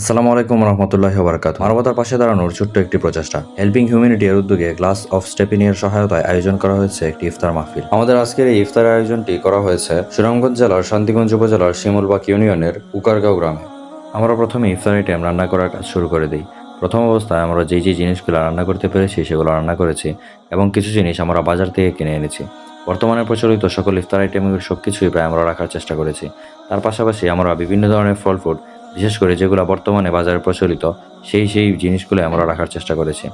আসসালামু আলাইকুম রহমতুল্লাহি ওয়া বারাকাতুহু। মানবতার পাশে দাঁড়ানোর ছোট্ট একটি প্রচেষ্টা হেল্পিং হিউম্যানিটি এর উদ্যোগে গ্লাস অফ স্টেপিনিয়ার সহায়তায় আয়োজন করা হয়েছে একটি ইফতার মাহফিল। আমাদের আজকের এই ইফতার আয়োজনটি করা হয়েছে সুনামগঞ্জ জেলার শান্তিগঞ্জ উপজেলার শিমুলবাগ ইউনিয়নের উকারগাঁও গ্রামে। আমরা প্রথমে ইফতার আইটেম রান্না করার কাজ শুরু করে দিই। প্রথম অবস্থায় আমরা যে জিনিসগুলো রান্না করতে পেরেছি সেগুলো রান্না করেছি এবং কিছু জিনিস আমরা বাজার থেকে কিনে এনেছি। বর্তমানে প্রচলিত সকল ইফতার আইটেমের সবকিছুই প্রায় আমরা রাখার চেষ্টা করেছি। তার পাশাপাশি আমরা বিভিন্ন ধরনের ফল ফ্রুট, বিশেষ করে যেগুলো বর্তমানে বাজারে প্রচলিত সেই জিনিসগুলো আমরা রাখার চেষ্টা করেছি।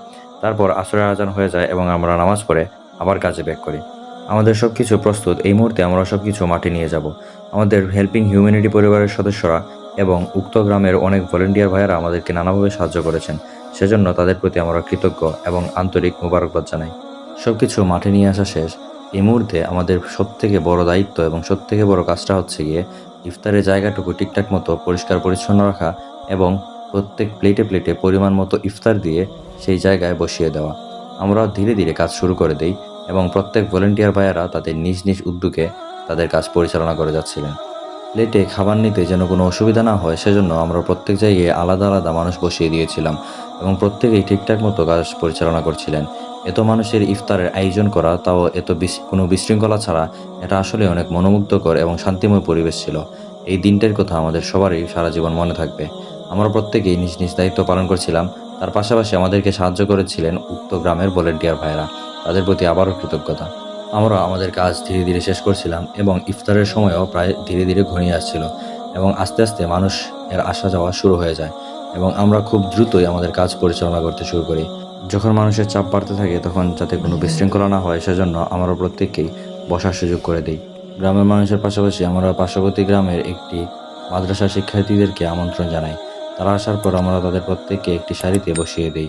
তারপর আসরের আজান হয়ে যায় এবং আমরা নামাজ পড়ে আবার কাজে ব্যাক করি। আমাদের সব কিছু প্রস্তুত। এই মুহূর্তে আমরা সব কিছু মাঠে নিয়ে যাব। আমাদের হেল্পিং হিউম্যানিটি পরিবারের সদস্যরা এবং উক্ত গ্রামের অনেক ভলেন্টিয়ার ভাইয়েরা আমাদেরকে নানাভাবে সাহায্য করেছেন। সেজন্য তাদের প্রতি আমরা কৃতজ্ঞ এবং আন্তরিক মোবারকবাদ জানাই। সব কিছু মাঠে নিয়ে আসা শেষ। এই মুহূর্তে আমাদের সবথেকে বড় দায়িত্ব এবং সবথেকে বড় কাজটা হচ্ছে গিয়ে ইফতারের জায়গাটুকু ঠিকঠাক মতো পরিষ্কার পরিচ্ছন্ন রাখা এবং প্রত্যেক প্লেটে প্লেটে পরিমাণ মতো ইফতার দিয়ে সেই জায়গায় বসিয়ে দেওয়া। আমরা ধীরে ধীরে কাজ শুরু করে দিই এবং প্রত্যেক ভলেন্টিয়ার ভাইয়েরা তাদের নিজ নিজ উদ্যোগে তাদের কাজ পরিচালনা করে যাচ্ছিলেন। প্লেটে খাবার নিতে যেন কোনো অসুবিধা না হয় সেজন্য আমরা প্রত্যেক জায়গায় আলাদা আলাদা মানুষ বসিয়ে দিয়েছিলাম এবং প্রত্যেকেই ঠিকঠাক মতো কাজ পরিচালনা করছিলেন। এত মানুষের ইফতারের আয়োজন করা, তাও কোনো বিশৃঙ্খলা ছাড়া, এটা আসলে অনেক মনোমুগ্ধকর এবং শান্তিময় পরিবেশ ছিল। এই দিনটার কথা আমাদের সবারই সারা জীবন মনে থাকবে। আমরা প্রত্যেকেই নিজ নিজ দায়িত্ব পালন করছিলাম। তার পাশাপাশি আমাদেরকে সাহায্য করেছিলেন উক্ত গ্রামের ভলেন্টিয়ার ভাইয়েরা। তাদের প্রতি আবারও কৃতজ্ঞতা। আমরা আমাদের কাজ ধীরে ধীরে শেষ করছিলাম এবং ইফতারের সময়ও প্রায় ধীরে ধীরে ঘনিয়ে আসছিল এবং আস্তে আস্তে মানুষ এর আসা যাওয়া শুরু হয়ে যায় এবং আমরা খুব দ্রুতই আমাদের কাজ পরিচালনা করতে শুরু করি। যখন মানুষের চাপ বাড়তে থাকে তখন যাতে কোনো বিশৃঙ্খলা না হয় সেজন্য আমরা প্রত্যেককেই বসার সুযোগ করে দিই। গ্রামের মানুষের পাশাপাশি আমরা পার্শ্ববর্তী গ্রামের একটি মাদ্রাসা শিক্ষার্থীদেরকে আমন্ত্রণ জানাই। তারা আসার পর আমরা তাদের প্রত্যেককে একটি সারিতে বসিয়ে দিই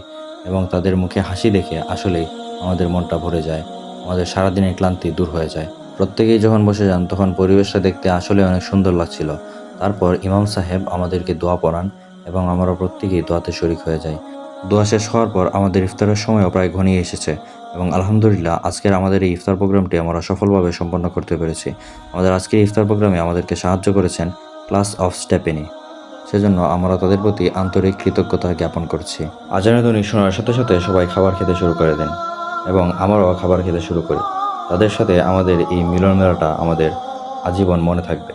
এবং তাদের মুখে হাসি দেখে আসলেই আমাদের মনটা ভরে যায়। আমাদের সারাদিনের ক্লান্তি দূর হয়ে যায়। প্রত্যেকেই যখন বসে যান তখন পরিবেশটা দেখতে আসলে অনেক সুন্দর লাগছিল। তারপর ইমাম সাহেব আমাদেরকে দোয়া পড়ান এবং আমরা প্রত্যেকেই দোয়াতে শরিক হয়ে যাই। দোয়া শেষ হওয়ার পর আমাদের ইফতারের সময়ও প্রায় ঘনিয়ে এসেছে এবং আলহামদুলিল্লাহ আজকের আমাদের এই ইফতার প্রোগ্রামটি আমরা সফলভাবে সম্পন্ন করতে পেরেছি। আমাদের আজকের ইফতার প্রোগ্রামে আমাদেরকে সাহায্য করেছেন ক্লাস অফ স্টেপেনি। সেজন্য আমরা তাদের প্রতি আন্তরিক কৃতজ্ঞতা জ্ঞাপন করছি। আজানের ধ্বনি শোনার সাথে সাথে সবাই খাবার খেতে শুরু করে দেন এবং আমরাও খাবার খেতে শুরু করি। তাদের সাথে আমাদের এই মিলন মেলাটা আমাদের আজীবন মনে থাকবে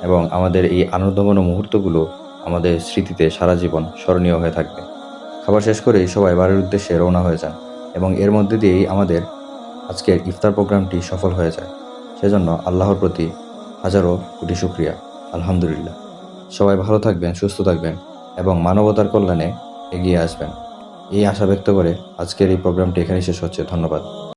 এবং আমাদের এই আনন্দঘন মুহূর্তগুলো আমাদের স্মৃতিতে সারা জীবন স্মরণীয় হয়ে থাকবে। খাবার শেষ করেই সবাই বাড়ির উদ্দেশ্যে রওনা হয়ে যান এবং এর মধ্যে দিয়েই আমাদের আজকের ইফতার প্রোগ্রামটি সফল হয়ে যায়। সেজন্য আল্লাহর প্রতি হাজারো কোটি শুকরিয়া। আলহামদুলিল্লাহ। সবাই ভালো থাকবেন, সুস্থ থাকবেন এবং মানবতার কল্যাণে এগিয়ে আসবেন, এই আশা ব্যক্ত করে আজকের এই প্রোগ্রামটি এখানে শেষ হচ্ছে। ধন্যবাদ।